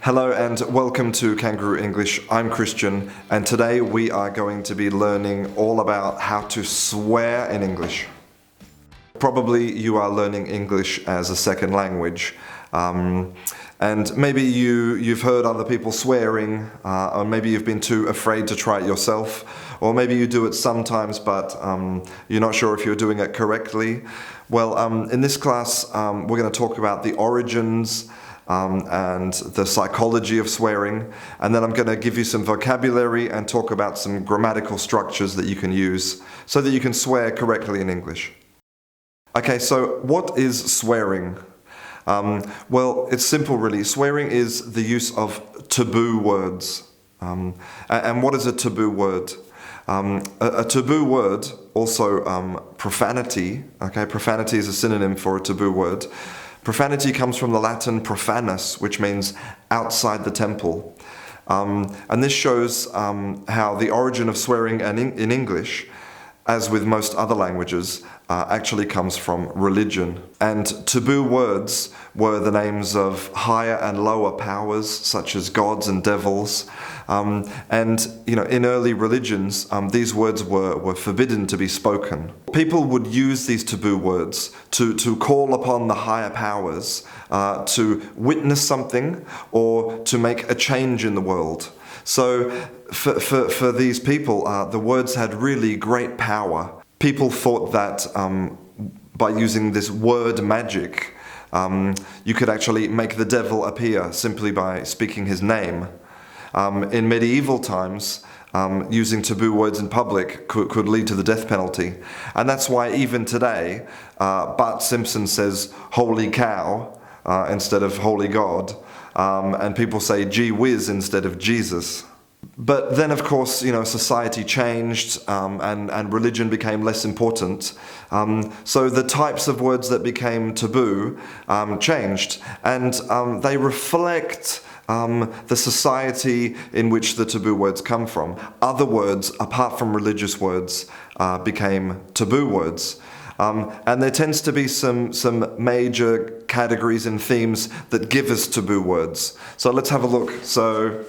Hello and welcome to Canguro English. I'm Christian, and today we are going to be learning all about how to swear in English. Probably you are learning English as a second language, and maybe you've heard other people swearing, or maybe you've been too afraid to try it yourself, or maybe you do it sometimes but you're not sure if you're doing it correctly. Well, in this class we're going to talk about the origins and the psychology of swearing, and then I'm going to give you some vocabulary and talk about some grammatical structures that you can use so that you can swear correctly in English. Okay, so what is swearing? Well, it's simple really. Swearing is the use of taboo words. And what is a taboo word? A taboo word, also profanity, okay, profanity is a synonym for a taboo word. Profanity comes from the Latin profanus, which means outside the temple. And this shows how the origin of swearing in English, as with most other languages, actually comes from religion. And taboo words were the names of higher and lower powers, such as gods and devils. And in early religions, these words were forbidden to be spoken. People would use these taboo words to call upon the higher powers to witness something or to make a change in the world. So for these people, the words had really great power. People thought that by using this word magic, you could actually make the devil appear simply by speaking his name. In medieval times, using taboo words in public could lead to the death penalty. And that's why even today, Bart Simpson says, "Holy cow," instead of "Holy God." And people say "gee whiz" instead of "Jesus." But then, of course, society changed and religion became less important. So the types of words that became taboo changed, and they reflect the society in which the taboo words come from. Other words, apart from religious words, became taboo words. And there tends to be some major categories and themes that give us taboo words. So let's have a look. So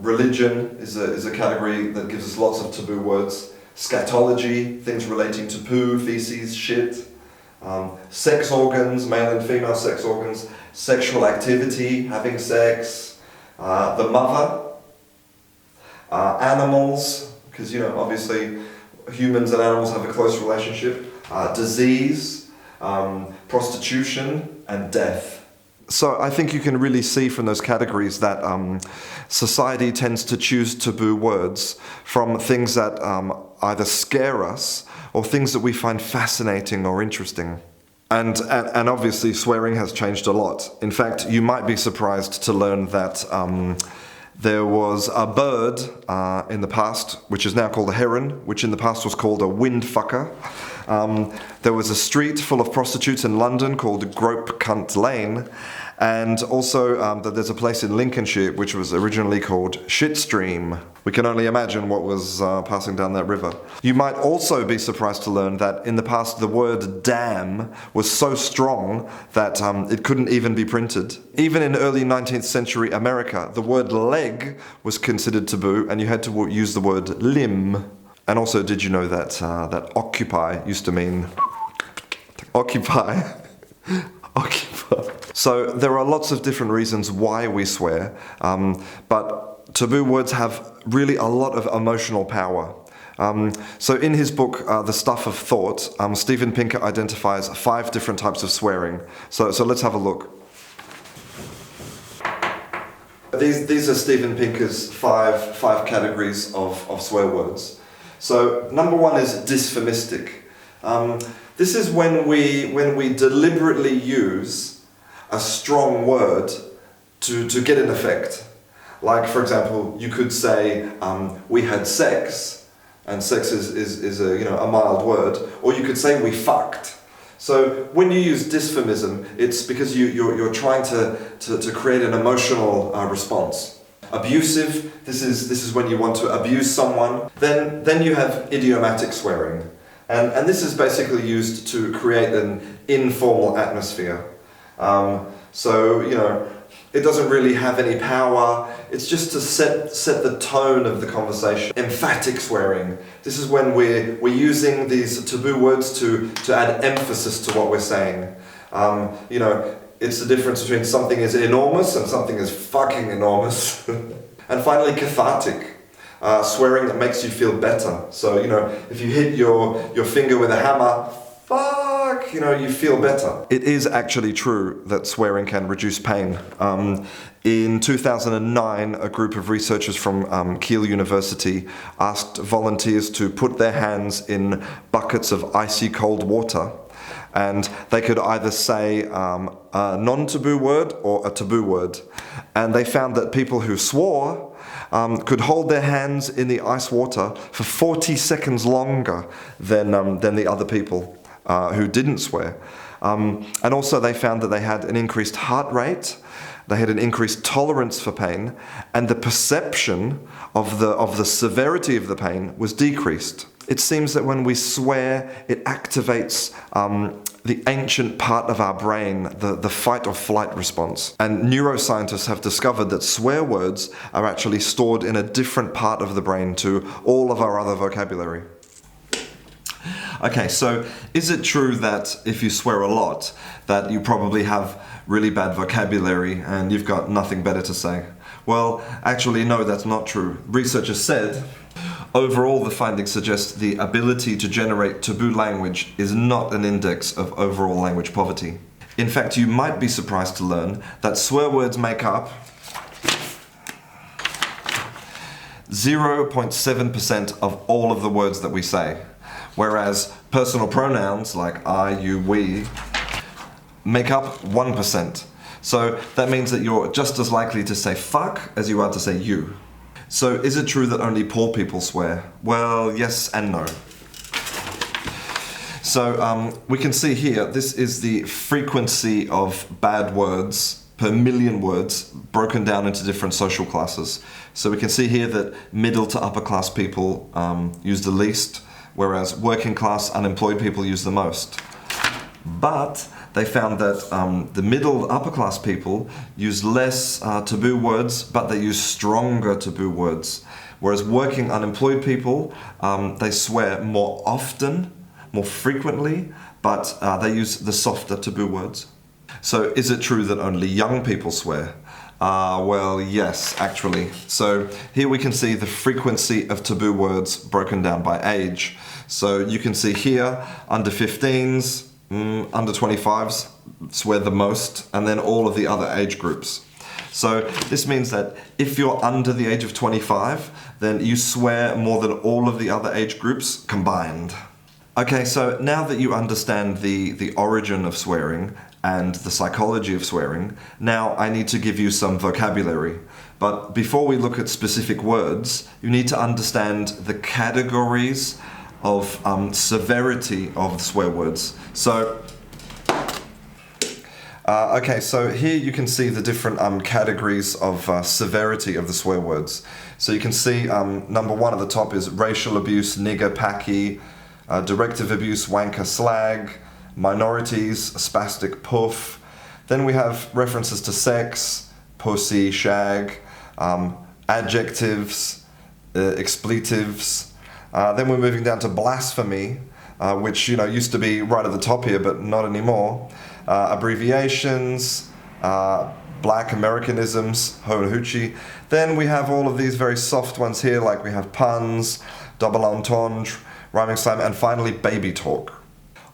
religion is a category that gives us lots of taboo words. Scatology, things relating to poo, feces, shit. Sex organs, male and female sex organs. Sexual activity, having sex. The mother. Animals, because obviously humans and animals have a close relationship. Disease, prostitution, and death. So I think you can really see from those categories that society tends to choose taboo words from things that either scare us or things that we find fascinating or interesting. And obviously swearing has changed a lot. In fact, you might be surprised to learn that there was a bird in the past, which is now called a heron, which in the past was called a windfucker. There was a street full of prostitutes in London called Grope Cunt Lane, and also that there's a place in Lincolnshire which was originally called Shitstream. We can only imagine what was passing down that river. You might also be surprised to learn that in the past the word damn was so strong that it couldn't even be printed. Even in early 19th century America, the word leg was considered taboo and you had to use the word limb. And also, did you know that that occupy used to mean occupy? Occupy. So there are lots of different reasons why we swear, but taboo words have really a lot of emotional power. So in his book, The Stuff of Thought, Steven Pinker identifies 5 different types of swearing. So let's have a look. These are Steven Pinker's five categories of swear words. So number 1 is dysphonistic. This is when we deliberately use a strong word to get an effect. Like, for example, you could say, we had sex, and sex is a mild word, or you could say we fucked. So when you use dysphonism, it's because you're trying to create an emotional response. Abusive, this is when you want to abuse someone. Then you have idiomatic swearing. And this is basically used to create an informal atmosphere. So, It doesn't really have any power. It's just to set the tone of the conversation. Emphatic swearing. This is when we're using these taboo words to add emphasis to what we're saying. You know, it's the difference between something is enormous and something is fucking enormous. And finally, cathartic. Swearing that makes you feel better. So, you know, if you hit your finger with a hammer, fuck, you know, you feel better. It is actually true that swearing can reduce pain. In 2009, a group of researchers from Kiel University asked volunteers to put their hands in buckets of icy cold water, and they could either say a non-taboo word or a taboo word. And they found that people who swore could hold their hands in the ice water for 40 seconds longer than the other people who didn't swear. And also they found that they had an increased heart rate, they had an increased tolerance for pain, and the perception of the severity of the pain was decreased. It seems that when we swear, it activates the ancient part of our brain, the fight or flight response. And neuroscientists have discovered that swear words are actually stored in a different part of the brain to all of our other vocabulary. Okay, so is it true that if you swear a lot, that you probably have really bad vocabulary and you've got nothing better to say? Well, actually, no, that's not true. Researchers said, overall, the findings suggest the ability to generate taboo language is not an index of overall language poverty. In fact, you might be surprised to learn that swear words make up 0.7% of all of the words that we say, whereas personal pronouns like I, you, we make up 1%. So that means that you're just as likely to say fuck as you are to say you. So is it true that only poor people swear? Well, yes and no. So we can see here, this is the frequency of bad words per million words broken down into different social classes. So we can see here that middle to upper class people use the least, whereas working class unemployed people use the most. But they found that the middle upper class people use less taboo words, but they use stronger taboo words. Whereas working unemployed people, they swear more often, more frequently, but they use the softer taboo words. So is it true that only young people swear? Well, yes, actually. So here we can see the frequency of taboo words broken down by age. So you can see here, under 15s, under 25s swear the most, and then all of the other age groups. So this means that if you're under the age of 25, then you swear more than all of the other age groups combined. Okay, so now that you understand the origin of swearing and the psychology of swearing, now I need to give you some vocabulary. But before we look at specific words, you need to understand the categories of severity of swear words. So, okay, so here you can see the different categories of severity of the swear words. So you can see number one at the top is racial abuse, nigger, packy, directive abuse, wanker, slag, minorities, spastic, poof. Then we have references to sex, pussy, shag, adjectives, expletives. Then we're moving down to blasphemy, which used to be right at the top here, but not anymore. Abbreviations, black Americanisms, ho and hoochie. Then we have all of these very soft ones here, like we have puns, double entendre, rhyming slang, and finally baby talk.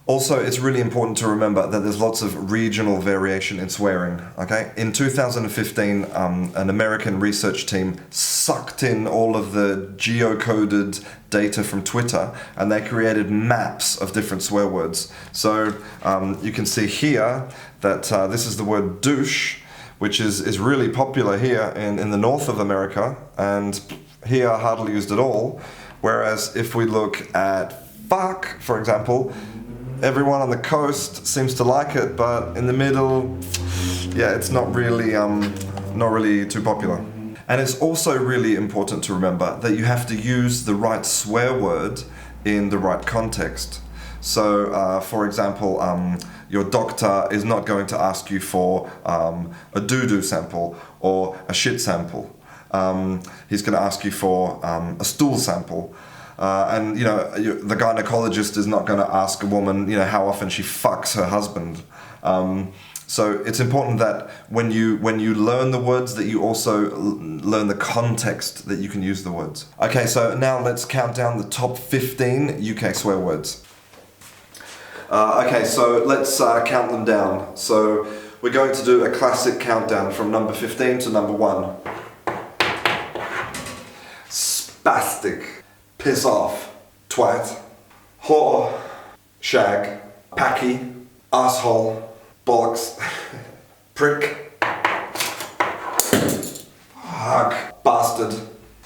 Also, it's really important to remember that there's lots of regional variation in swearing, okay? In 2015, an American research team sucked in all of the geocoded data from Twitter, and they created maps of different swear words. So you can see here that this is the word douche, which is really popular here in the north of America, and here hardly used at all. Whereas if we look at fuck, for example, everyone on the coast seems to like it, but in the middle, yeah, it's not really too popular. And it's also really important to remember that you have to use the right swear word in the right context. So, for example, your doctor is not going to ask you for a doo-doo sample or a shit sample. He's going to ask you for a stool sample. And the gynecologist is not going to ask a woman, how often she fucks her husband. So it's important that when you learn the words, that you also learn the context that you can use the words. Okay, so now let's count down the top 15 UK swear words. Okay, so let's count them down. So we're going to do a classic countdown from number 15 to number 1. Spastic, piss off, twat, whore, shag, packy, asshole, bollocks, prick, fuck, bastard.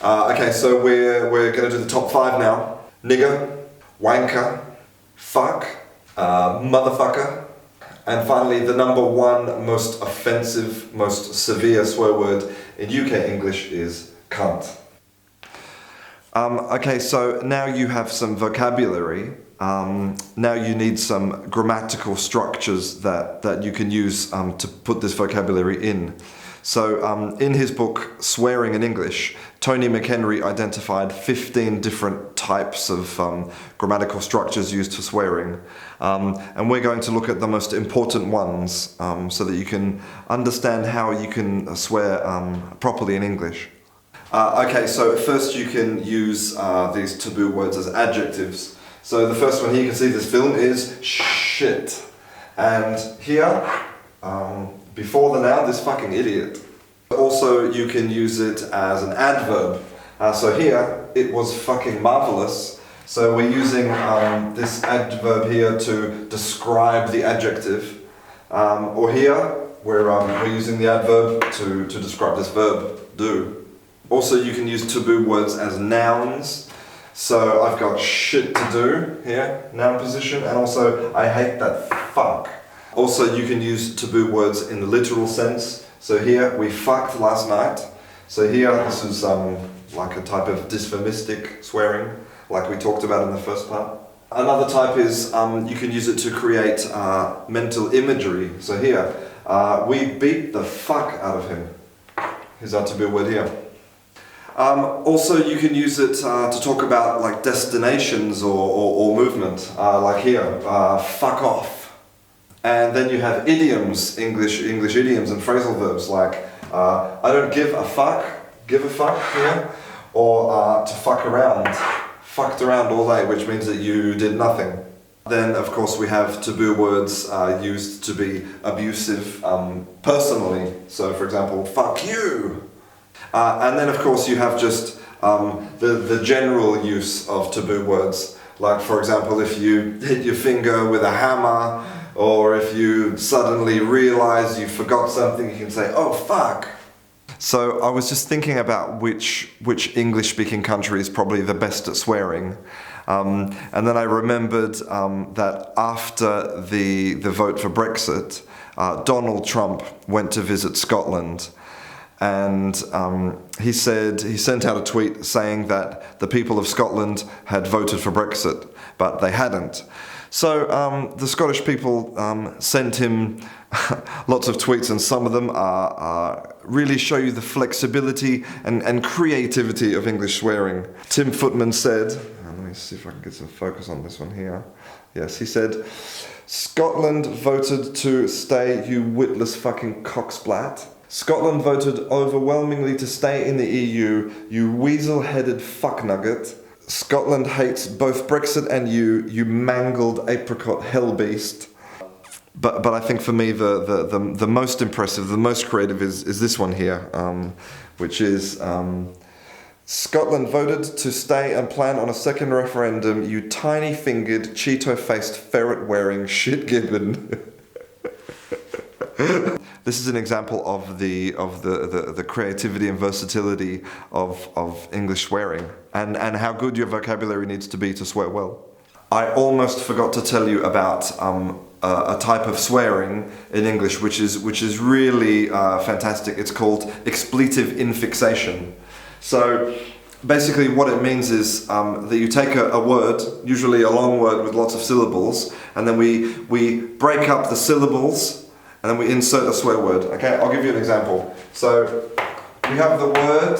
Okay, so we're going to do the top 5 now. Nigger, wanker, fuck, motherfucker, and finally the number 1 most offensive, most severe swear word in UK English is cunt. Okay, so now you have some vocabulary. Now you need some grammatical structures that you can use to put this vocabulary in. So in his book, Swearing in English, Tony McHenry identified 15 different types of grammatical structures used for swearing. And we're going to look at the most important ones so that you can understand how you can swear properly in English. Okay, so first you can use these taboo words as adjectives. So the first one here, you can see this film, is shit. And here, before the noun, this fucking idiot. Also, you can use it as an adverb. So here, it was fucking marvelous. So we're using this adverb here to describe the adjective. Or here, we're using the adverb to describe this verb, do. Also, you can use taboo words as nouns. So I've got shit to do here, noun position, and also I hate that fuck. Also, you can use taboo words in the literal sense. So here, we fucked last night. So here, this is like a type of dysphomistic swearing, like we talked about in the first part. Another type is you can use it to create mental imagery. So here, we beat the fuck out of him. Here's our taboo word here. Also, you can use it to talk about like destinations or movement, like here, fuck off. And then you have idioms, English idioms and phrasal verbs like I don't give a fuck here, or to fuck around, fucked around all day, which means that you did nothing. Then, of course, we have taboo words used to be abusive personally. So, for example, fuck you. And then, of course, you have just the general use of taboo words. Like, for example, if you hit your finger with a hammer, or if you suddenly realize you forgot something, you can say, oh, fuck. So I was just thinking about which English-speaking country is probably the best at swearing. And then I remembered that after the vote for Brexit, Donald Trump went to visit Scotland. And he sent out a tweet saying that the people of Scotland had voted for Brexit, but they hadn't. So the Scottish people sent him lots of tweets, and some of them really show you the flexibility and creativity of English swearing. Tim Footman said, let me see if I can get some focus on this one here. Yes, he said, Scotland voted to stay, you witless fucking cocksplat. Scotland voted overwhelmingly to stay in the EU, you weasel-headed fucknugget. Scotland hates both Brexit and you mangled apricot hell beast. But I think for me the most impressive, the most creative is this one here, which is Scotland voted to stay and plan on a second referendum, you tiny-fingered, Cheeto-faced, ferret-wearing shit-gibbon. This is an example of the creativity and versatility of English swearing, and how good your vocabulary needs to be to swear well. I almost forgot to tell you about a type of swearing in English which is really fantastic. It's called expletive infixation. So Basically what it means is that you take a word, usually a long word with lots of syllables, and then we break up the syllables and then we insert a swear word. Okay, I'll give you an example. So we have the word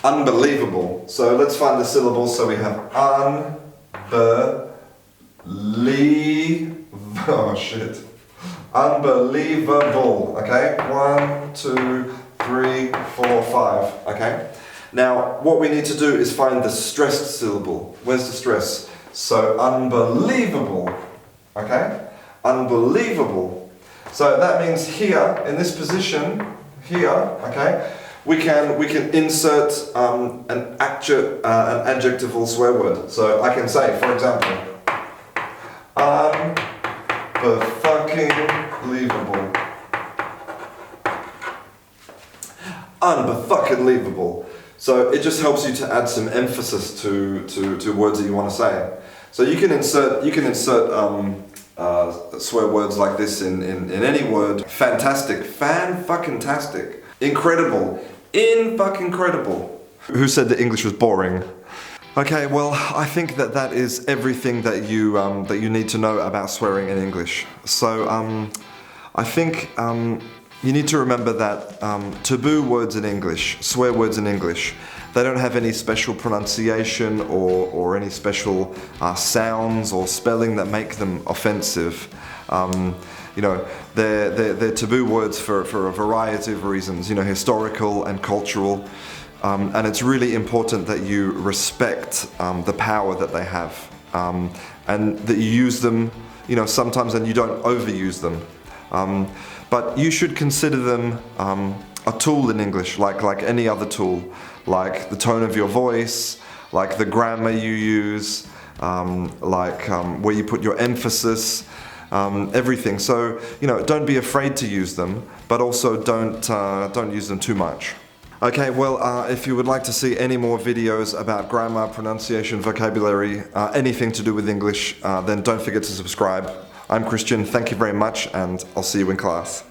unbelievable. So let's find the syllables. So we have unbelievable. Okay, 1, 2, 3, 4, 5. Okay. Now what we need to do is find the stressed syllable. Where's the stress? So unbelievable. Okay, unbelievable. So that means here in this position here. Okay. We can insert an adjectival swear word. So I can say, for example, unbe-fucking-leavable. Unbe-fucking-leavable. So it just helps you to add some emphasis to words that you want to say. So you can insert swear words like this in any word. Fantastic, fan-fucking-tastic. Incredible, in-fucking-credible. Who said that English was boring? Okay, well, I think that is everything that you need to know about swearing in English. So I think you need to remember that taboo words in English, swear words in English, they don't have any special pronunciation or any special sounds or spelling that make them offensive. You know, they're taboo words for a variety of reasons, you know, historical and cultural. And it's really important that you respect the power that they have, and that you use them, you know, sometimes, and you don't overuse them. But you should consider them a tool in English, like any other tool, like the tone of your voice, like the grammar you use, where you put your emphasis. Everything. So, you know, don't be afraid to use them, but also don't use them too much. Okay, well, if you would like to see any more videos about grammar, pronunciation, vocabulary, anything to do with English, then don't forget to subscribe. I'm Christian, thank you very much, and I'll see you in class.